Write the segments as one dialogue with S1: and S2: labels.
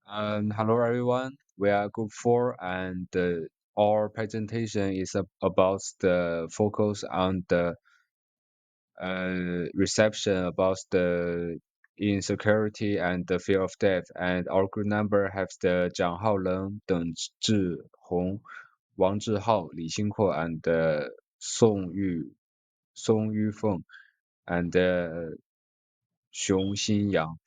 S1: Hello everyone. We are Group 4 and our presentation is about the focus on the reception about the insecurity and the fear of death. And our group number has the Zhang Haoleng, Deng Zhihong, Wang Zhihao, Li Xinghuo, and Song Yufeng, and Xiong Xinyang.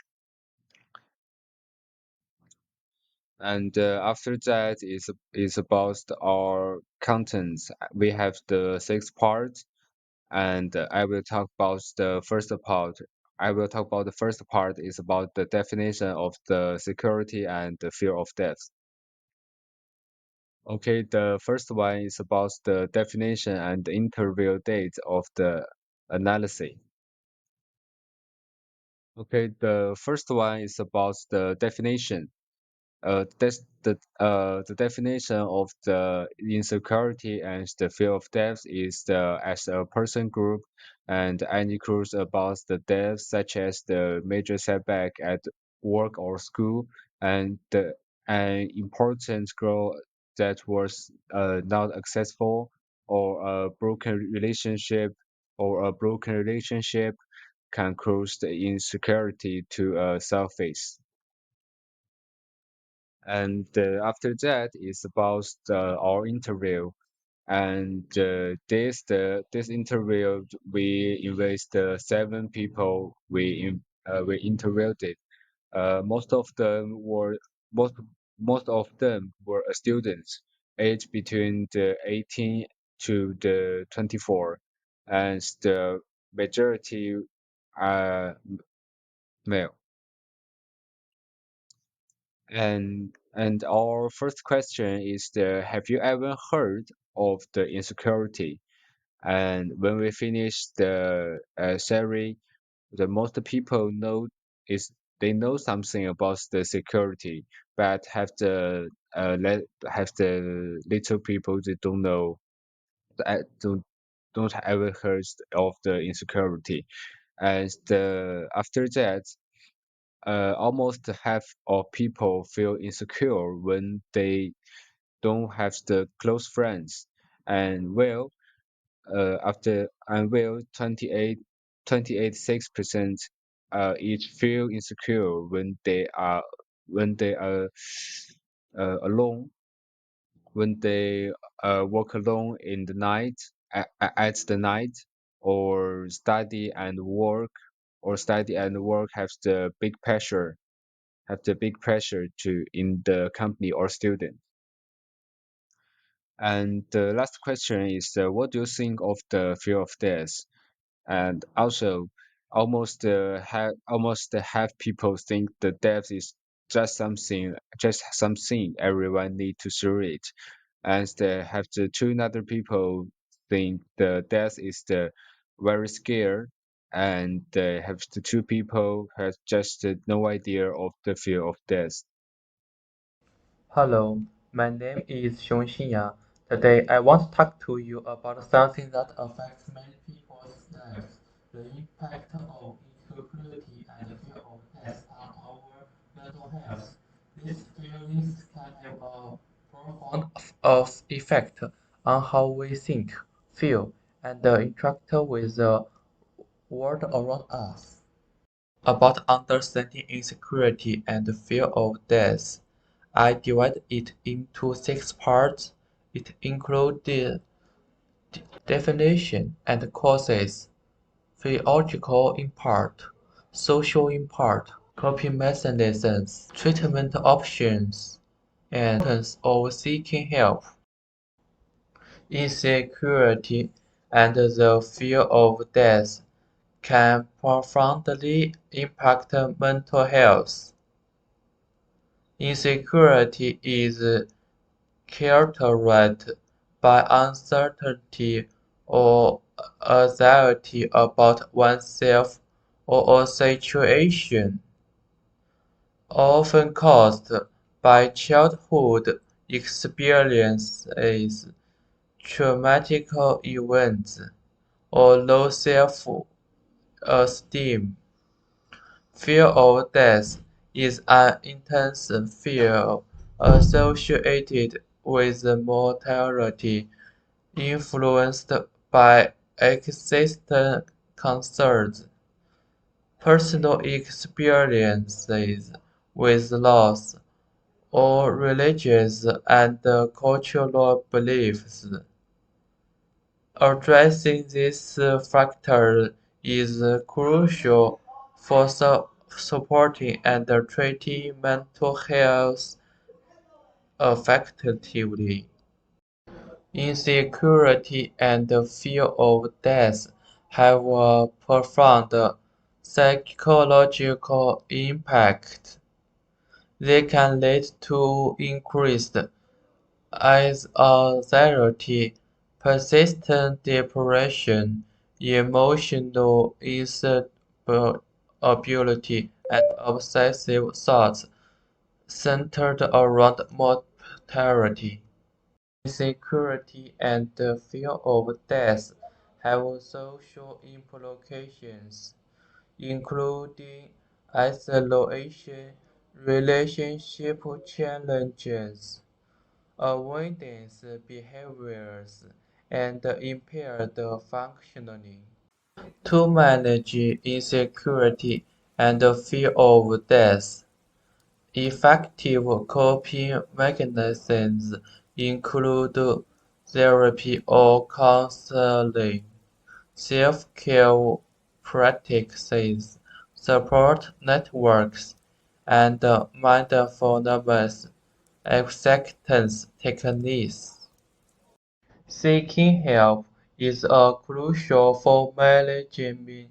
S1: And after that is about our contents. We have the six parts, and I will talk about the first part. I will talk about the first part is about the definition of the security and the fear of death. Okay, the first one is about the definition and the interview date of the analysis. Okay, the first one is about the definition. The definition of the insecurity and the fear of death is the as a person group and any clues about the death, such as the major setback at work or school, and the an important goal that was not successful, or a broken relationship can cause the insecurity to surface. And after that is about our interview. And this interview we invest seven people we interviewed it. Most of them were most most of them were students aged between the 18 to the 24, and the majority are male. And our first question is have you ever heard of the insecurity? And when we finish the survey, the most people know is they know something about the security, but have the little people they don't know, don't ever heard of the insecurity. And after that, almost half of people feel insecure when they don't have the close friends. And after and 28.6% each feel insecure when they are alone, when they walk alone in the night, at the night, or study and work have the big pressure to in the company or student. And the last question is, what do you think of the fear of death? And also, almost half people think the death is just something everyone need to through it, and have the two other people think the death is the very scary, and have the two people have just no idea of the fear of death.
S2: Hello, my name is Xiong Xinyang. Today I want to talk to you about something that affects many people's lives, the impact of insecurity and fear of death on our mental health. These feelings can have a profound effect on how we think, feel, and interact with the world around us. About understanding insecurity and fear of death, I divide it into six parts. It includes the definition and causes, physiological in part, social in part, coping mechanisms, treatment options, and importance of seeking help. Insecurity and the fear of death can profoundly impact mental health. Insecurity is characterized by uncertainty or anxiety about oneself or a situation, often caused by childhood experiences, traumatic events, or low self-esteem. Fear of death is an intense fear associated with mortality, influenced by existential concerns, personal experiences with loss, or religious and cultural beliefs. Addressing this factor is crucial for supporting and treating mental health effectively. Insecurity and the fear of death have a profound psychological impact. They can lead to increased anxiety, persistent depression, emotional instability, and obsessive thoughts centered around mortality. Insecurity and the fear of death have social implications, including isolation, relationship challenges, avoidance behaviors, and impaired functioning. To manage insecurity and fear of death, effective coping mechanisms include therapy or counseling, self-care practices, support networks, and mindfulness acceptance techniques. Seeking help is crucial for managing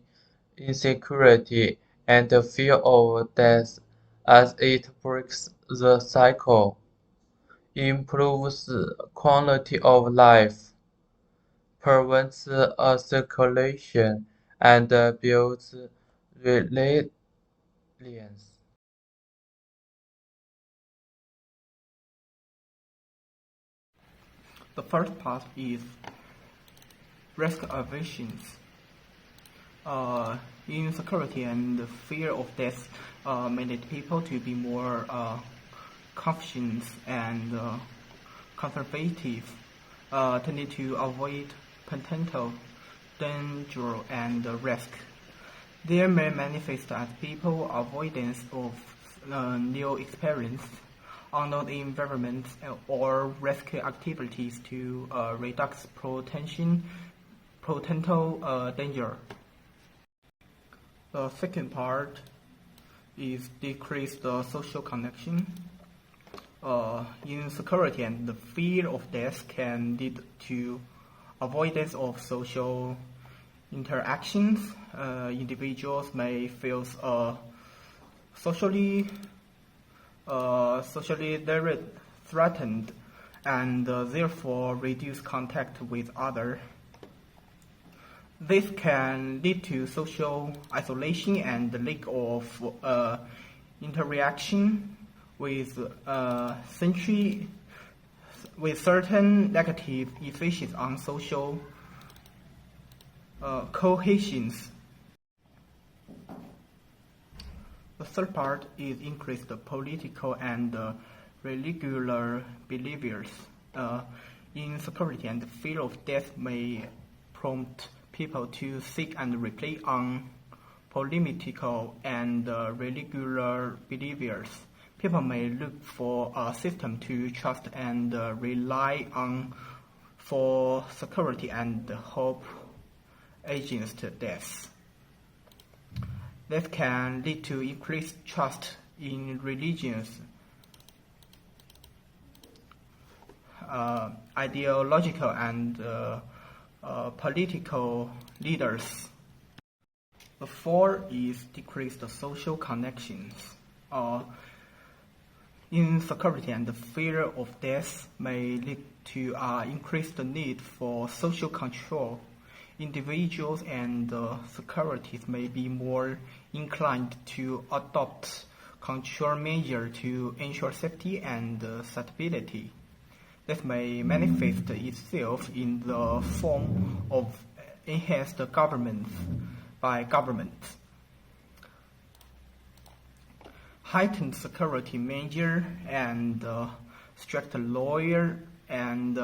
S2: insecurity and the fear of death as it breaks the cycle, improves quality of life, prevents escalation, and builds resilience.
S3: The first part is risk aversion. Insecurity and the fear of death may lead people to be more cautious and conservative, tending to avoid potential danger and risk. They may manifest as people avoidance of new experience, unknown environments, or risky activities to reduce potential danger. The second part is decrease the social connection. Insecurity and the fear of death can lead to avoidance of social interactions. Individuals may feel socially threatened and therefore reduce contact with others. This can lead to social isolation and lack of interaction with certain negative effects on social cohesion. The third part is increased political and religious behaviors. Insecurity and fear of death may prompt people to seek and rely on political and religious behaviors. People may look for a system to trust and rely on for security and hope against death. This can lead to increased trust in religions, ideological and political leaders. The fourth is decreased social connections. Insecurity and the fear of death may lead to increased need for social control. Individuals and securities may be more inclined to adopt control measures to ensure safety and stability. This may manifest itself in the form of enhanced governance by governments. heightened security measure and strict lawyer and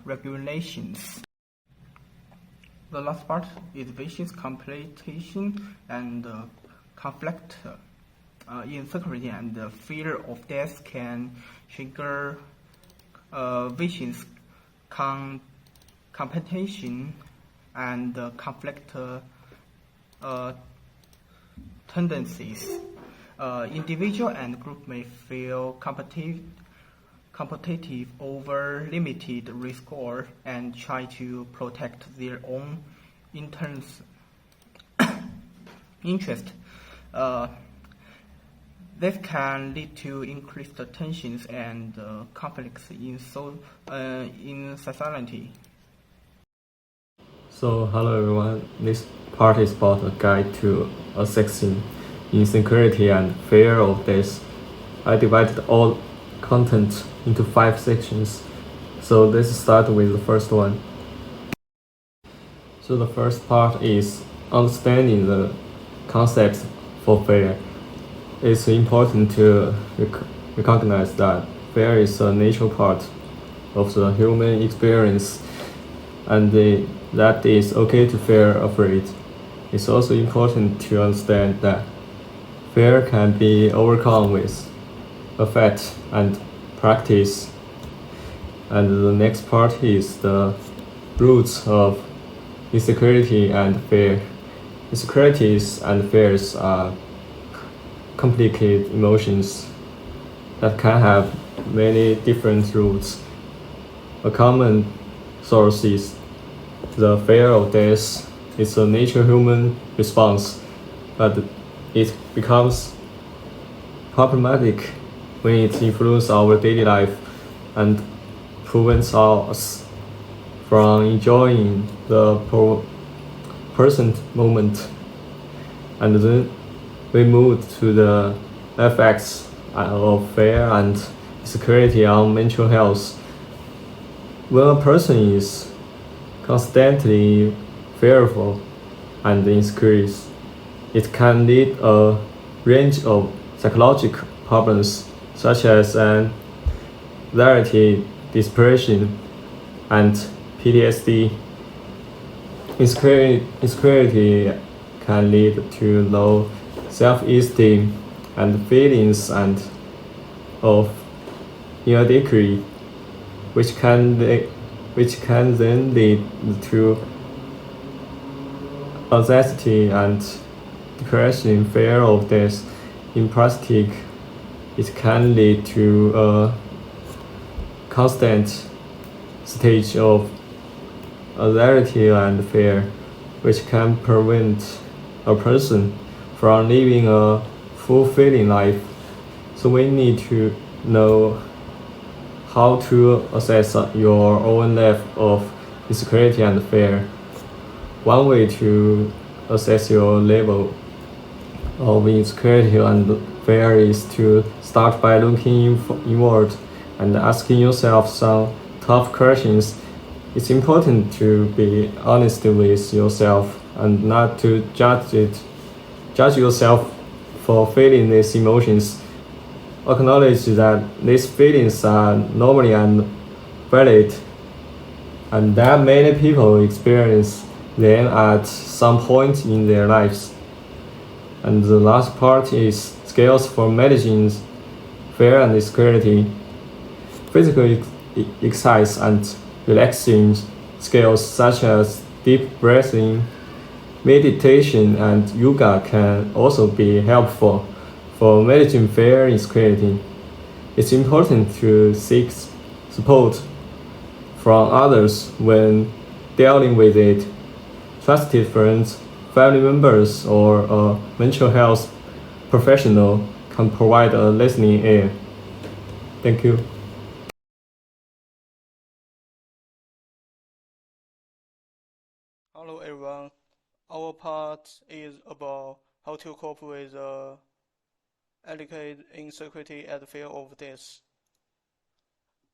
S3: regulations. The last part is vicious competition and conflict insecurity and fear of death can trigger vicious competition and conflict tendencies. Individual and group may feel competitive over limited resource and try to protect their own interest. This can lead to increased tensions and conflicts in society.
S2: So, hello everyone. This part is about a guide to assessing insecurity and fear of death. I divided all content into 5 sections. So let's start with the first one. So the first part is understanding the concepts for fear. It's important to recognize that fear is a natural part of the human experience and that it's okay to feel afraid. It's also important to understand that fear can be overcome with effort and practice. And the next part is the roots of insecurity and fear. Insecurities and fears are complicated emotions that can have many different roots. A common source is the fear of death. It's a natural human response, but it becomes problematic when it influences our daily life and prevents us from enjoying the present moment. And then we move to the effects of fear and insecurity on mental health. When a person is constantly fearful and insecure, it can lead a range of psychological problems such as anxiety, depression, and PTSD. Insecurity can lead to low self-esteem and feelings of inadequacy, which can then lead to anxiety and depression, fear of death. In practice, it can lead to a constant state of anxiety and fear, which can prevent a person from living a fulfilling life. So we need to know how to assess your own level of insecurity and fear. One way to assess your level of insecurity and fear is to start by looking inward and asking yourself some tough questions. It's important to be honest with yourself and not to judge yourself for feeling these emotions. Acknowledge that these feelings are normal and valid, and that many people experience them at some point in their lives. And the last part is skills for managing fear and insecurity. Physical exercise and relaxing skills such as deep breathing, meditation, and yoga can also be helpful for managing fear and insecurity. It's important to seek support from others when dealing with it. Trusted friends, family members, or a mental health professional can provide a listening ear. Thank you.
S4: Hello everyone. Our part is about how to cope with educate insecurity and fear of death.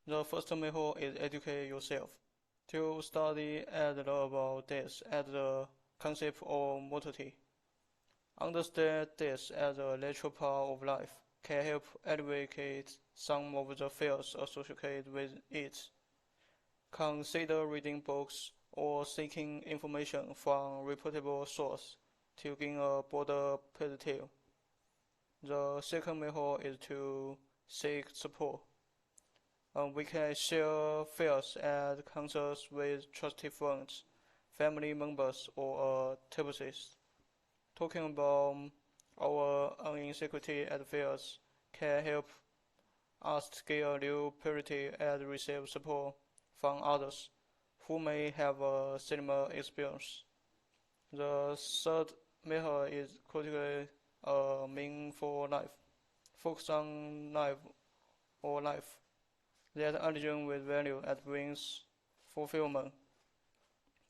S4: The first method is educate yourself. To study and learn about death and the concept of mortality. Understand death as a natural part of life. can help advocate some of the fears associated with it. Consider reading books or seeking information from reputable sources to gain a broader perspective. The second method is to seek support. We can share fears and concerns with trusted friends, family members, or a therapist. Talking about our own insecurity and fears can help us to gain a new purity and receive support from others who may have a similar experience. The third method is critically a meaningful life. Focus on life that aligns with value and brings fulfillment.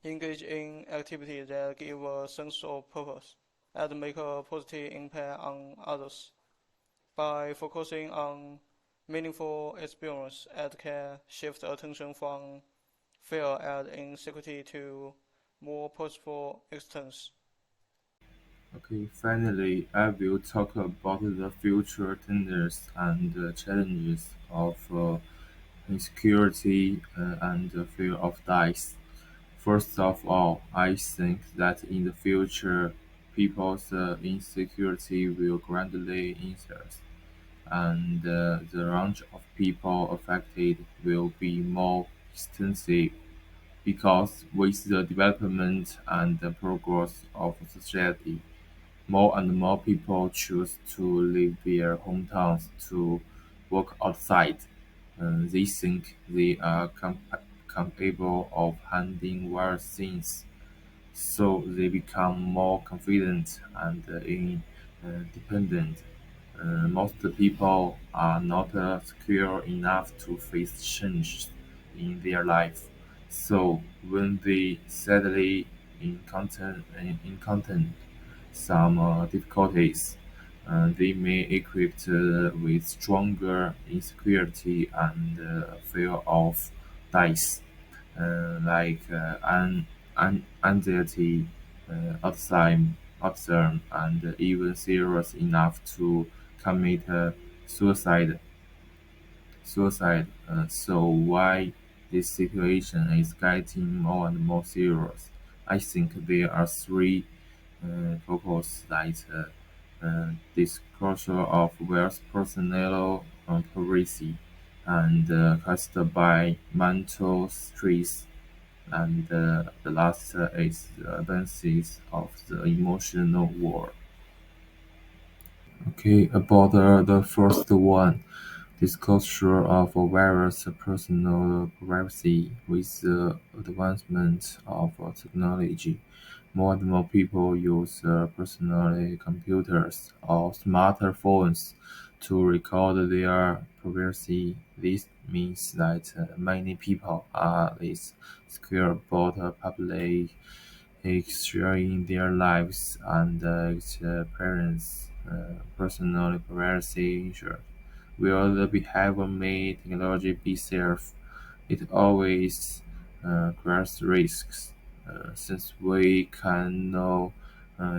S4: Engage in activities that give a sense of purpose and make a positive impact on others. By focusing on meaningful experience, it can shift attention from fear and insecurity to more possible existence.
S5: Okay, finally, I will talk about the future tendencies and challenges of insecurity and the fear of dice. First of all, I think that in the future, people's insecurity will greatly increase, and the range of people affected will be more extensive because with the development and the progress of society, more and more people choose to leave their hometowns to work outside. They think they are capable of handling worse things, so they become more confident and independent. Most people are not secure enough to face change in their life, so when they sadly encounter some difficulties, they may equipped with stronger insecurity and fear of dice, like anxiety, autism, and even serious enough to commit suicide. So why this situation is getting more and more serious? I think there are three focus that disclosure of wealth, personal privacy, and caused by mental stress, and the last is the advances of the emotional world. Okay, about the first one, disclosure of various personal privacy with the advancement of technology. More and more people use personal computers or smartphones to record their privacy. This means that many people are less secure about public sharing their lives and experience. Personal privacy ensures will the behavior may technology be safe? It always creates risks, since we can now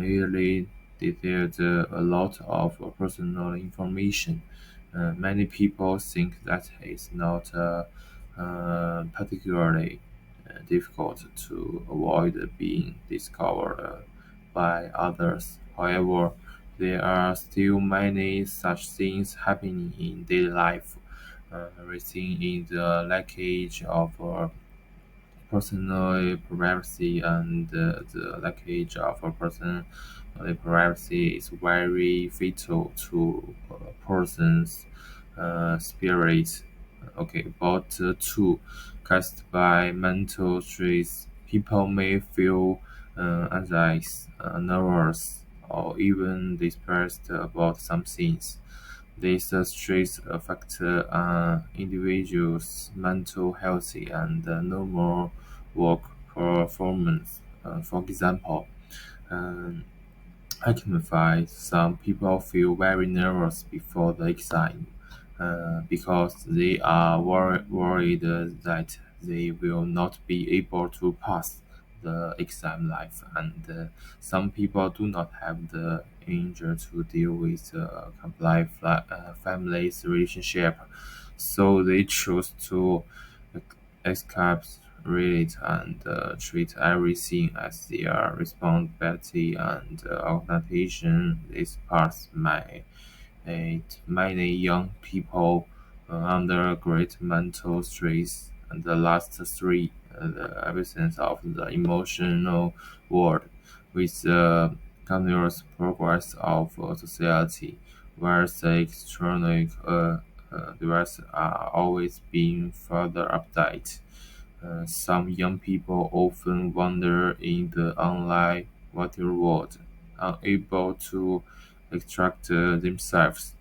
S5: easily detect a lot of personal information. Many people think that it's not particularly difficult to avoid being discovered by others. However, there are still many such things happening in daily life, resulting in the lackage of personal privacy, and the lackage of personal privacy is very vital to a person's spirit. Okay, about two, caused by mental stress, people may feel anxious, nervous, or even depressed about some things. These stress affect individuals' mental health and normal work performance. For example, um, academically, some people feel very nervous before the exam because they are worried that they will not be able to pass. the exam life, and some people do not have the energy to deal with complex family's relationship, so they choose to escape it and treat everything as their responsibility and organization. This part may many young people under great mental stress. And the last three, the absence of the emotional world, with the continuous progress of society, where the external devices are always being further updated. Some young people often wander in the online virtual world, unable to extract themselves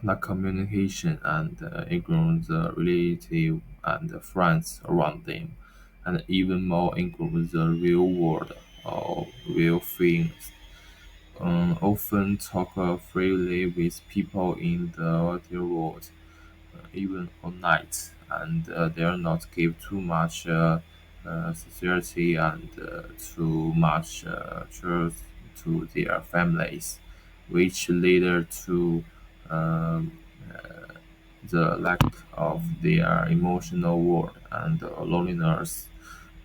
S5: the communication and ignore the relative and the friends around them, and even more ignore the real world or real feelings. Often talk freely with people in the real world, even on night, and dare not give too much sincerity and too much truth to their families, which later to um, the lack of their emotional world and loneliness,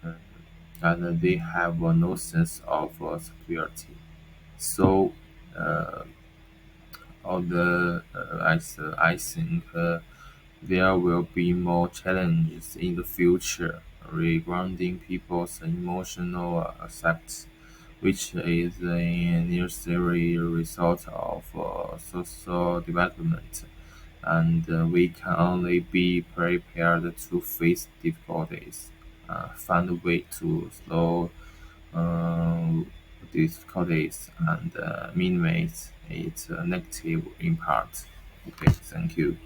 S5: uh, and they have no sense of security. So, uh, I think there will be more challenges in the future regarding people's emotional acceptance, which is a necessary result of social development, and we can only be prepared to face difficulties, find a way to slow um, difficulties and minimize its negative impact. Okay, thank you.